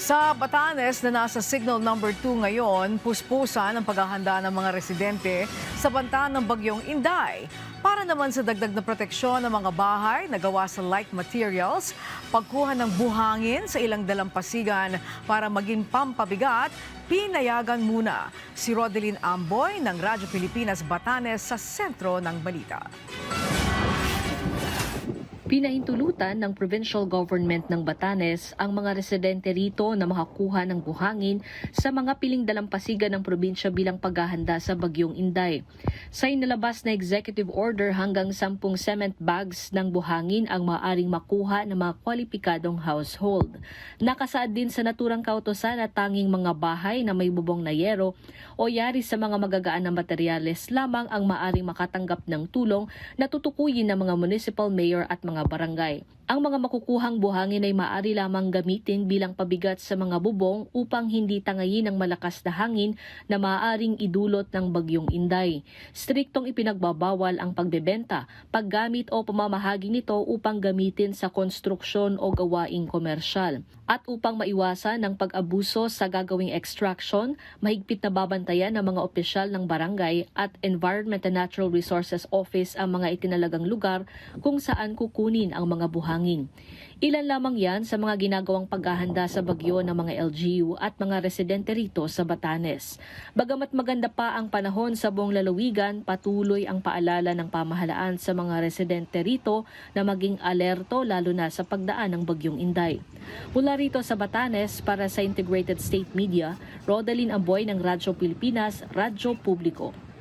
Sa Batanes na nasa signal number 2 ngayon, puspusan ang paghahanda ng mga residente sa banta ng bagyong Inday. Para naman sa dagdag na proteksyon ng mga bahay na gawa sa light materials, pagkuha ng buhangin sa ilang dalampasigan para maging pampabigat, pinayagan muna. Si Rodeline Amboy ng Radyo Pilipinas Batanes sa sentro ng balita. Pinahintulutan ng provincial government ng Batanes ang mga residente rito na makakuha ng buhangin sa mga piling dalampasigan ng probinsya bilang paghahanda sa bagyong Inday. Sa inilabas na executive order, hanggang 10 cement bags ng buhangin ang maaaring makuha ng mga kwalipikadong household. Nakasaad din sa naturang kautosan na tanging mga bahay na may bubong na yero o yari sa mga magagaan na materyales lamang ang maaaring makatanggap ng tulong na tutukuyin ng mga municipal mayor at mga barangay. Ang mga makukuhang buhangin ay maaari lamang gamitin bilang pabigat sa mga bubong upang hindi tangayin ng malakas na hangin na maaaring idulot ng bagyong Inday. Striktong ipinagbabawal ang pagbebenta, paggamit o pamamahagi nito upang gamitin sa konstruksyon o gawaing komersyal. At upang maiwasan ng pag-abuso sa gagawing extraction, mahigpit na babantayan ng mga opisyal ng barangay at Environment and Natural Resources Office ang mga itinalagang lugar kung saan kukunin ang mga buhangin. Ilan lamang yan sa mga ginagawang paghahanda sa bagyo ng mga LGU at mga residente rito sa Batanes. Bagamat maganda pa ang panahon sa buong lalawigan, patuloy ang paalala ng pamahalaan sa mga residente rito na maging alerto lalo na sa pagdaan ng bagyong Inday. Mula rito sa Batanes para sa Integrated State Media, Rodeline Amboy ng Radyo Pilipinas, Radyo Publiko.